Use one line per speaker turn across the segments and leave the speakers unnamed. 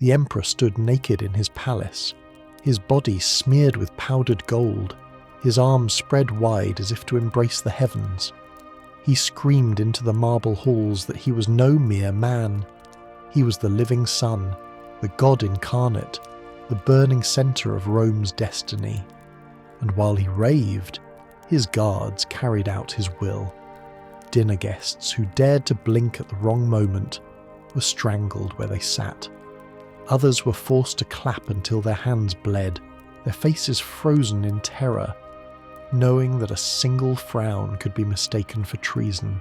The emperor stood naked in his palace, his body smeared with powdered gold, his arms spread wide as if to embrace the heavens. He screamed into the marble halls that he was no mere man. He was the living sun, the god incarnate, the burning centre of Rome's destiny. And while he raved, his guards carried out his will. Dinner guests who dared to blink at the wrong moment were strangled where they sat. Others were forced to clap until their hands bled, their faces frozen in terror, knowing that a single frown could be mistaken for treason.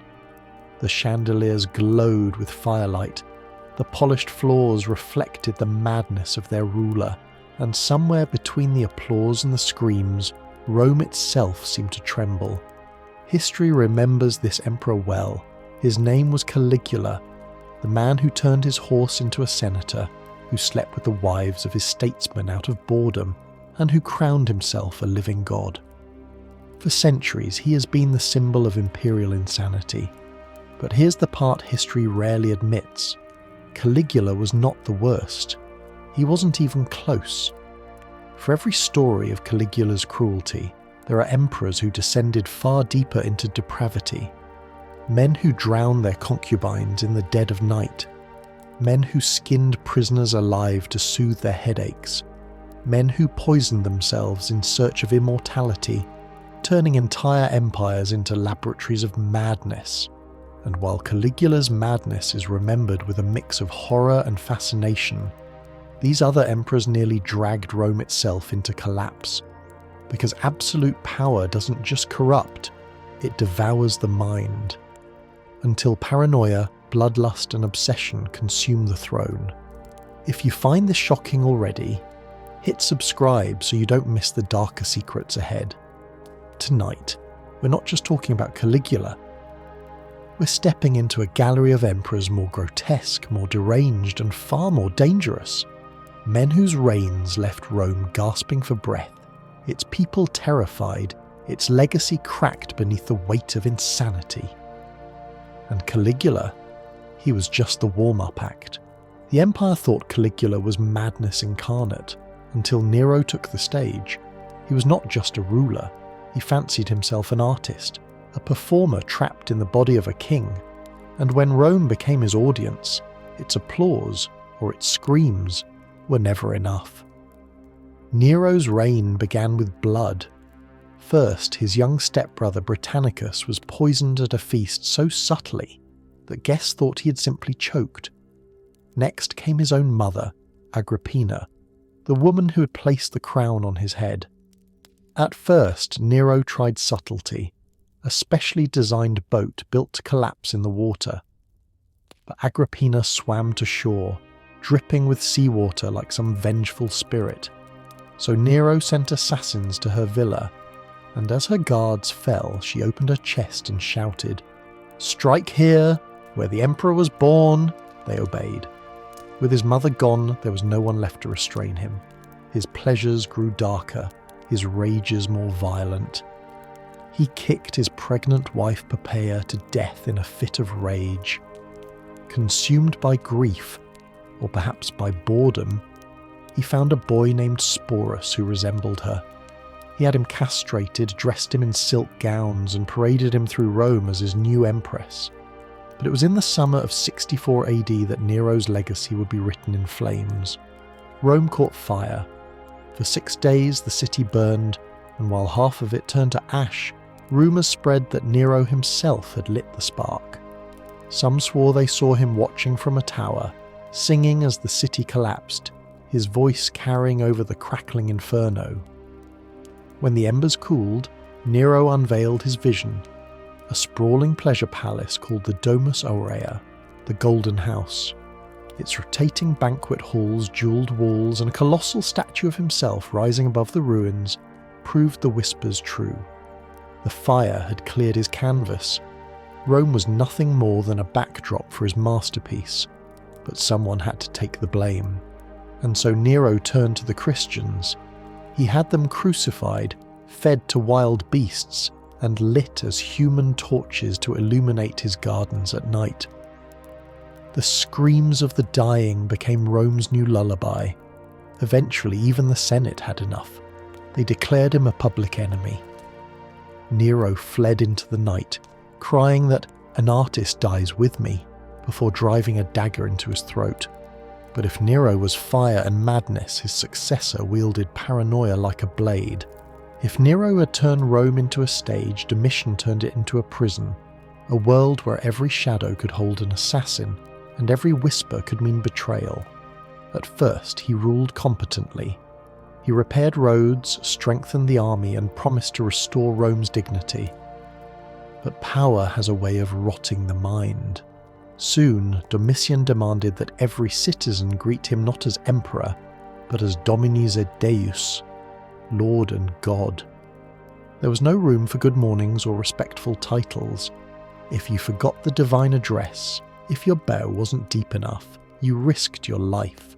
The chandeliers glowed with firelight, the polished floors reflected the madness of their ruler, and somewhere between the applause and the screams, Rome itself seemed to tremble. History remembers this emperor well. His name was Caligula, the man who turned his horse into a senator, who slept with the wives of his statesmen out of boredom, and who crowned himself a living god. For centuries he has been the symbol of imperial insanity. But here's the part history rarely admits. Caligula was not the worst. He wasn't even close. For every story of Caligula's cruelty, there are emperors who descended far deeper into depravity. Men who drowned their concubines in the dead of night. Men who skinned prisoners alive to soothe their headaches. Men who poisoned themselves in search of immortality, turning entire empires into laboratories of madness. And while Caligula's madness is remembered with a mix of horror and fascination, these other emperors nearly dragged Rome itself into collapse. Because absolute power doesn't just corrupt, it devours the mind. Until paranoia, bloodlust and obsession consume the throne. If you find this shocking already, hit subscribe so you don't miss the darker secrets ahead. Tonight, we're not just talking about Caligula. We're stepping into a gallery of emperors more grotesque, more deranged, and far more dangerous. Men whose reigns left Rome gasping for breath, its people terrified, its legacy cracked beneath the weight of insanity. And Caligula, he was just the warm-up act. The empire thought Caligula was madness incarnate, until Nero took the stage. He was not just a ruler, he fancied himself an artist, a performer trapped in the body of a king. And when Rome became his audience, its applause, or its screams, were never enough. Nero's reign began with blood. First, his young stepbrother Britannicus was poisoned at a feast so subtly that guests thought he had simply choked. Next came his own mother, Agrippina, the woman who had placed the crown on his head. At first, Nero tried subtlety, a specially designed boat built to collapse in the water. But Agrippina swam to shore, dripping with seawater like some vengeful spirit. So Nero sent assassins to her villa, and as her guards fell, she opened her chest and shouted, "Strike here, where the emperor was born." They obeyed. With his mother gone, there was no one left to restrain him. His pleasures grew darker, his rages more violent. He kicked his pregnant wife Poppaea to death in a fit of rage. Consumed by grief, or perhaps by boredom, he found a boy named Sporus who resembled her. He had him castrated, dressed him in silk gowns, and paraded him through Rome as his new empress. But it was in the summer of 64 AD that Nero's legacy would be written in flames. Rome caught fire. For 6 days the city burned, and while half of it turned to ash, rumours spread that Nero himself had lit the spark. Some swore they saw him watching from a tower, singing as the city collapsed, his voice carrying over the crackling inferno. When the embers cooled, Nero unveiled his vision, a sprawling pleasure palace called the Domus Aurea, the Golden House. Its rotating banquet halls, jewelled walls, and a colossal statue of himself rising above the ruins proved the whispers true. The fire had cleared his canvas. Rome was nothing more than a backdrop for his masterpiece, but someone had to take the blame. And so Nero turned to the Christians. He had them crucified, fed to wild beasts, and lit as human torches to illuminate his gardens at night. The screams of the dying became Rome's new lullaby. Eventually, even the Senate had enough. They declared him a public enemy. Nero fled into the night, crying that an artist dies with me, before driving a dagger into his throat. But if Nero was fire and madness, his successor wielded paranoia like a blade. If Nero had turned Rome into a stage, Domitian turned it into a prison, a world where every shadow could hold an assassin, and every whisper could mean betrayal. At first, he ruled competently. He repaired roads, strengthened the army, and promised to restore Rome's dignity. But power has a way of rotting the mind. Soon, Domitian demanded that every citizen greet him not as emperor, but as Dominus et Deus, Lord and God. There was no room for good mornings or respectful titles. If you forgot the divine address, if your bow wasn't deep enough, you risked your life.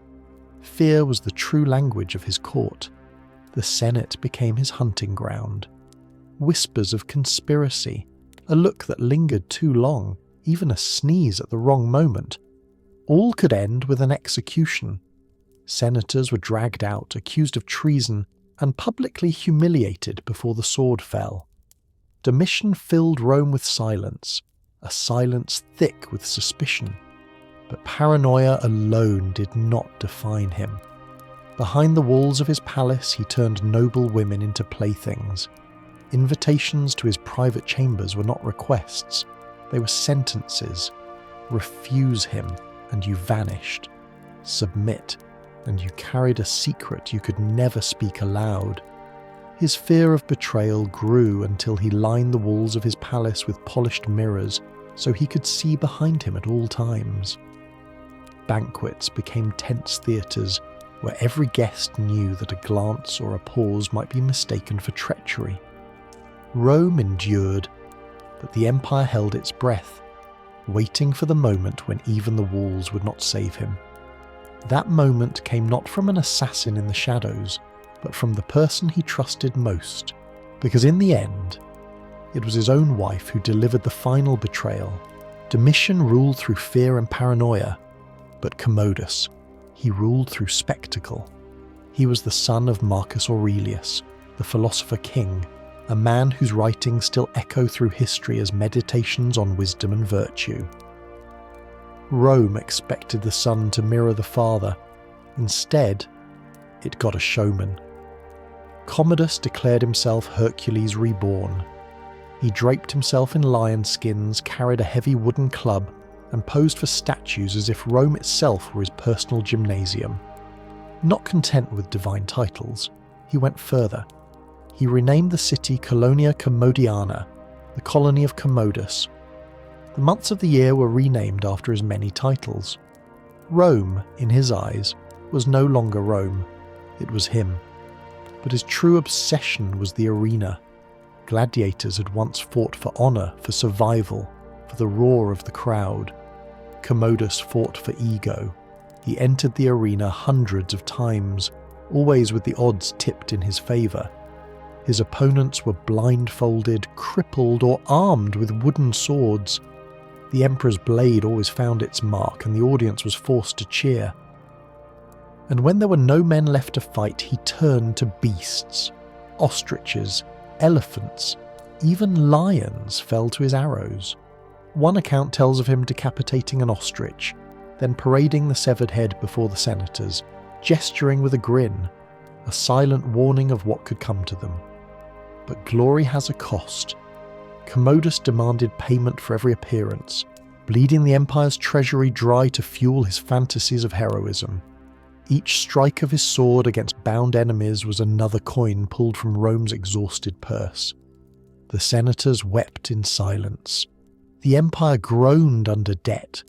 Fear was the true language of his court. The Senate became his hunting ground. Whispers of conspiracy, a look that lingered too long, even a sneeze at the wrong moment, all could end with an execution. Senators were dragged out, accused of treason, and publicly humiliated before the sword fell. Domitian filled Rome with silence, a silence thick with suspicion. But paranoia alone did not define him. Behind the walls of his palace, he turned noble women into playthings. Invitations to his private chambers were not requests, they were sentences. Refuse him, and you vanished. Submit, and you carried a secret you could never speak aloud. His fear of betrayal grew until he lined the walls of his palace with polished mirrors so he could see behind him at all times. Banquets became tense theatres where every guest knew that a glance or a pause might be mistaken for treachery. Rome endured, but the empire held its breath, waiting for the moment when even the walls would not save him. That moment came not from an assassin in the shadows, but from the person he trusted most, because in the end, it was his own wife who delivered the final betrayal. Domitian ruled through fear and paranoia, but Commodus, he ruled through spectacle. He was the son of Marcus Aurelius, the philosopher king, a man whose writings still echo through history as meditations on wisdom and virtue. Rome expected the son to mirror the father. Instead, it got a showman. Commodus declared himself Hercules reborn. He draped himself in lion skins, carried a heavy wooden club, and posed for statues as if Rome itself were his personal gymnasium. Not content with divine titles, he went further. He renamed the city Colonia Commodiana, the colony of Commodus. The months of the year were renamed after his many titles. Rome, in his eyes, was no longer Rome, it was him. But his true obsession was the arena. Gladiators had once fought for honour, for survival, for the roar of the crowd. Commodus fought for ego. He entered the arena hundreds of times, always with the odds tipped in his favour. His opponents were blindfolded, crippled, or armed with wooden swords. The emperor's blade always found its mark, and the audience was forced to cheer. And when there were no men left to fight, he turned to beasts. Ostriches, elephants, even lions fell to his arrows. One account tells of him decapitating an ostrich, then parading the severed head before the senators, gesturing with a grin, a silent warning of what could come to them. But glory has a cost. Commodus demanded payment for every appearance, bleeding the empire's treasury dry to fuel his fantasies of heroism. Each strike of his sword against bound enemies was another coin pulled from Rome's exhausted purse. The senators wept in silence. The empire groaned under debt,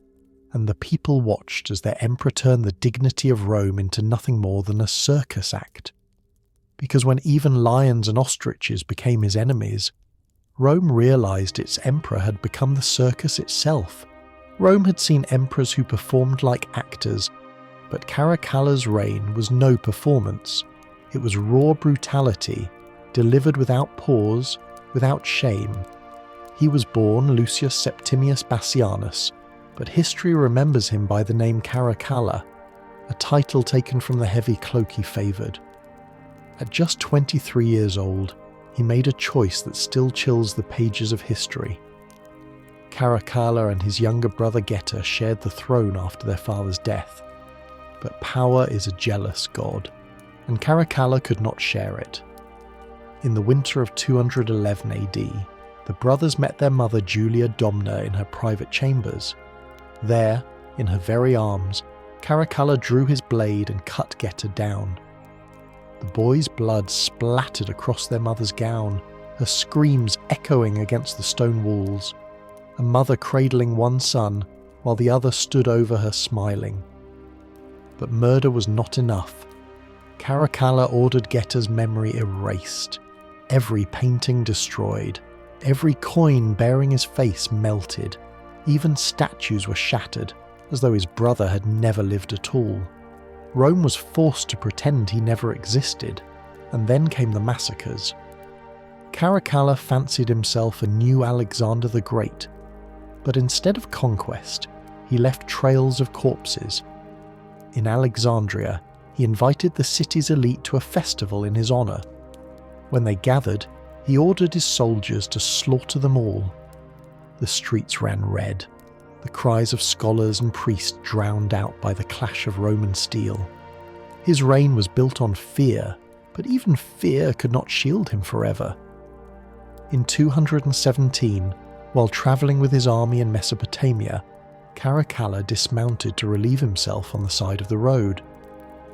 and the people watched as their emperor turned the dignity of Rome into nothing more than a circus act. Because when even lions and ostriches became his enemies, Rome realized its emperor had become the circus itself. Rome had seen emperors who performed like actors, but Caracalla's reign was no performance. It was raw brutality, delivered without pause, without shame. He was born Lucius Septimius Bassianus, but history remembers him by the name Caracalla, a title taken from the heavy cloak he favoured. At just 23 years old, he made a choice that still chills the pages of history. Caracalla and his younger brother Geta shared the throne after their father's death, but power is a jealous god, and Caracalla could not share it. In the winter of 211 AD, the brothers met their mother Julia Domna in her private chambers. There, in her very arms, Caracalla drew his blade and cut Geta down. The boy's blood splattered across their mother's gown, her screams echoing against the stone walls, a mother cradling one son while the other stood over her smiling. But murder was not enough. Caracalla ordered Geta's memory erased, every painting destroyed, every coin bearing his face melted, even statues were shattered, as though his brother had never lived at all. Rome was forced to pretend he never existed, and then came the massacres. Caracalla fancied himself a new Alexander the Great, but instead of conquest, he left trails of corpses. In Alexandria, he invited the city's elite to a festival in his honour. When they gathered, he ordered his soldiers to slaughter them all. The streets ran red, the cries of scholars and priests drowned out by the clash of Roman steel. His reign was built on fear, but even fear could not shield him forever. In 217, while travelling with his army in Mesopotamia, Caracalla dismounted to relieve himself on the side of the road.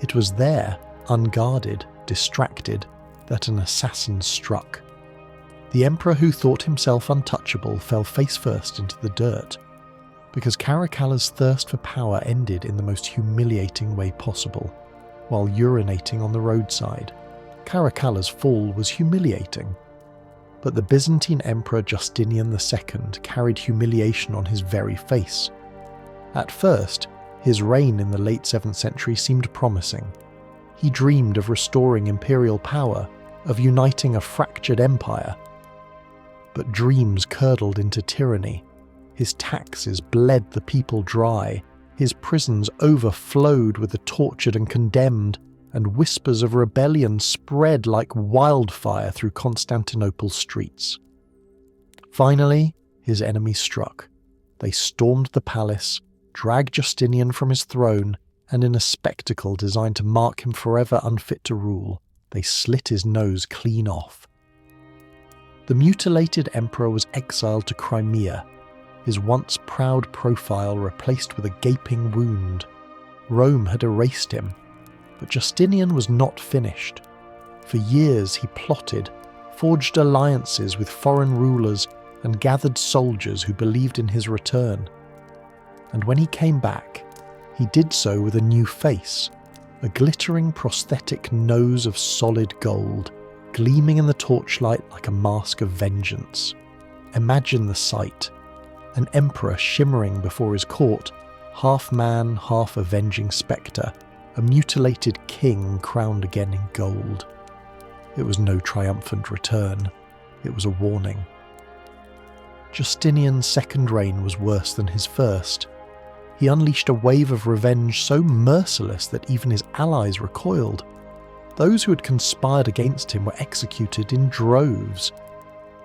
It was there, unguarded, distracted, that an assassin struck. The emperor who thought himself untouchable fell face first into the dirt, because Caracalla's thirst for power ended in the most humiliating way possible, while urinating on the roadside. Caracalla's fall was humiliating. But the Byzantine Emperor Justinian II carried humiliation on his very face. At first, his reign in the late 7th century seemed promising. He dreamed of restoring imperial power, of uniting a fractured empire. But dreams curdled into tyranny. His taxes bled the people dry, his prisons overflowed with the tortured and condemned, and whispers of rebellion spread like wildfire through Constantinople's streets. Finally, his enemies struck. They stormed the palace, dragged Justinian from his throne, and in a spectacle designed to mark him forever unfit to rule, they slit his nose clean off. The mutilated emperor was exiled to Crimea, his once proud profile replaced with a gaping wound. Rome had erased him. But Justinian was not finished. For years he plotted, forged alliances with foreign rulers, and gathered soldiers who believed in his return. And when he came back, he did so with a new face, a glittering prosthetic nose of solid gold, gleaming in the torchlight like a mask of vengeance. Imagine the sight, an emperor shimmering before his court, half man, half avenging spectre, a mutilated king crowned again in gold. It was no triumphant return, it was a warning. Justinian's second reign was worse than his first. He unleashed a wave of revenge so merciless that even his allies recoiled. Those who had conspired against him were executed in droves.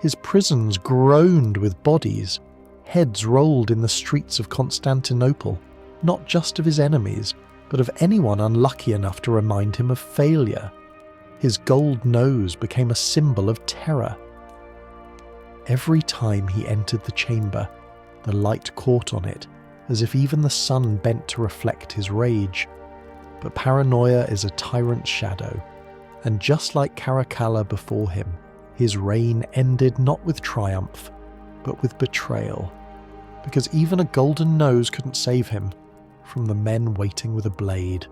His prisons groaned with bodies, heads rolled in the streets of Constantinople, not just of his enemies, but of anyone unlucky enough to remind him of failure. His gold nose became a symbol of terror. Every time he entered the chamber, the light caught on it, as if even the sun bent to reflect his rage. But paranoia is a tyrant's shadow, and just like Caracalla before him, his reign ended not with triumph, but with betrayal, because even a golden nose couldn't save him from the men waiting with a blade.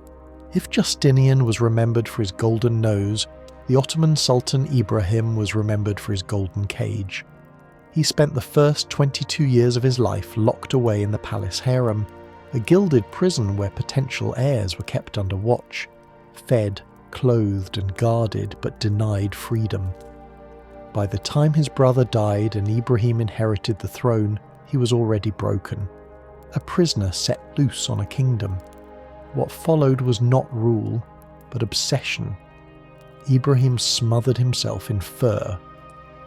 If Justinian was remembered for his golden nose, the Ottoman Sultan Ibrahim was remembered for his golden cage. He spent the first 22 years of his life locked away in the palace harem, a gilded prison where potential heirs were kept under watch, fed, clothed and guarded, but denied freedom. By the time his brother died and Ibrahim inherited the throne, he was already broken. a prisoner set loose on a kingdom. What followed was not rule, but obsession. Ibrahim smothered himself in fur,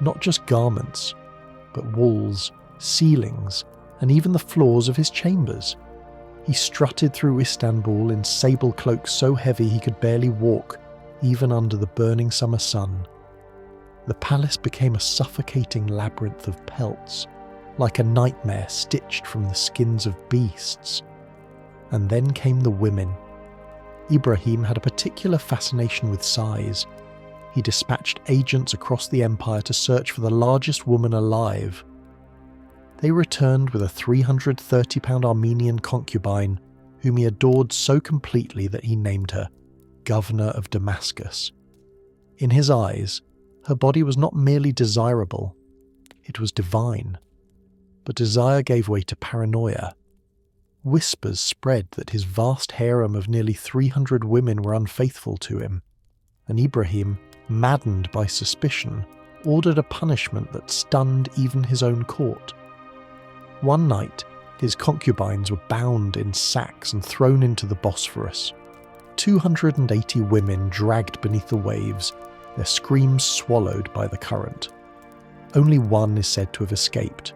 not just garments, but walls, ceilings, and even the floors of his chambers. He strutted through Istanbul in sable cloaks so heavy he could barely walk, even under the burning summer sun. The palace became a suffocating labyrinth of pelts, like a nightmare stitched from the skins of beasts. And then came the women. Ibrahim had a particular fascination with size. He dispatched agents across the empire to search for the largest woman alive. They returned with a 330-pound Armenian concubine, whom he adored so completely that he named her Governor of Damascus. In his eyes, her body was not merely desirable, it was divine. But desire gave way to paranoia. Whispers spread that his vast harem of nearly 300 women were unfaithful to him, and Ibrahim, maddened by suspicion, ordered a punishment that stunned even his own court. One night, his concubines were bound in sacks and thrown into the Bosphorus. 280 women dragged beneath the waves, their screams swallowed by the current. Only one is said to have escaped,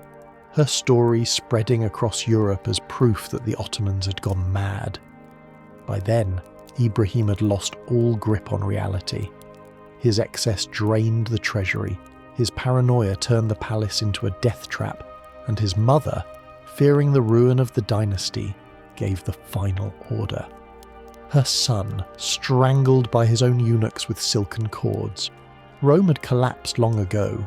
her story spreading across Europe as proof that the Ottomans had gone mad. By then, Ibrahim had lost all grip on reality. His excess drained the treasury, his paranoia turned the palace into a death trap, and his mother, fearing the ruin of the dynasty, gave the final order. Her son, strangled by his own eunuchs with silken cords. Rome had collapsed long ago,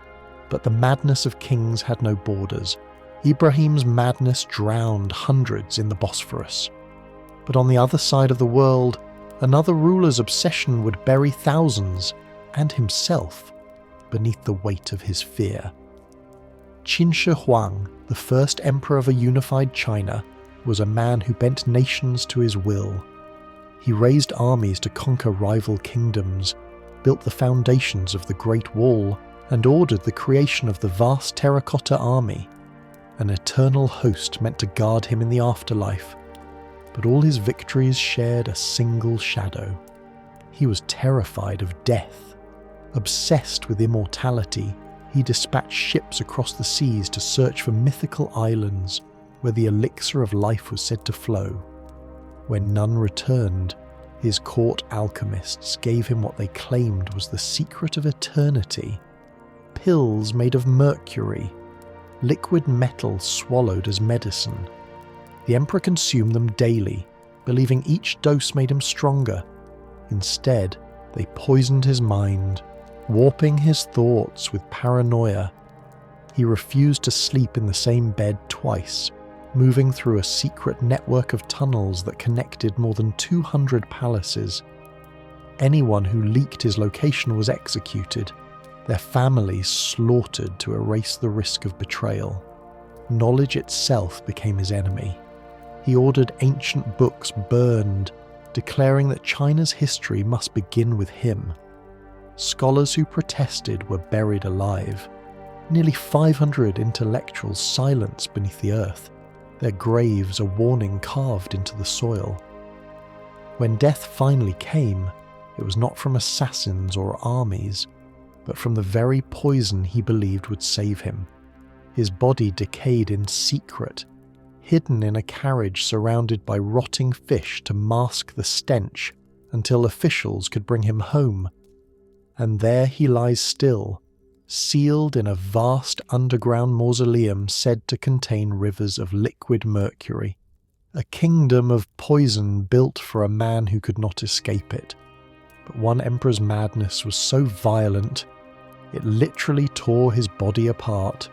but the madness of kings had no borders. Ibrahim's madness drowned hundreds in the Bosphorus. But on the other side of the world, another ruler's obsession would bury thousands, and himself, beneath the weight of his fear. Qin Shi Huang, the first emperor of a unified China, was a man who bent nations to his will. He raised armies to conquer rival kingdoms, built the foundations of the Great Wall, and ordered the creation of the vast terracotta army, an eternal host meant to guard him in the afterlife. But all his victories shared a single shadow. He was terrified of death. Obsessed with immortality, he dispatched ships across the seas to search for mythical islands where the elixir of life was said to flow. When none returned, his court alchemists gave him what they claimed was the secret of eternity: pills made of mercury, liquid metal swallowed as medicine. The emperor consumed them daily, believing each dose made him stronger. Instead, they poisoned his mind, warping his thoughts with paranoia. He refused to sleep in the same bed twice, moving through a secret network of tunnels that connected more than 200 palaces. Anyone who leaked his location was executed, their families slaughtered to erase the risk of betrayal. Knowledge itself became his enemy. He ordered ancient books burned, declaring that China's history must begin with him. Scholars who protested were buried alive. Nearly 500 intellectuals silenced beneath the earth, their graves a warning carved into the soil. When death finally came, it was not from assassins or armies, but from the very poison he believed would save him. His body decayed in secret, hidden in a carriage surrounded by rotting fish to mask the stench until officials could bring him home. And there he lies still, sealed in a vast underground mausoleum said to contain rivers of liquid mercury, a kingdom of poison built for a man who could not escape it. But one emperor's madness was so violent, it literally tore his body apart.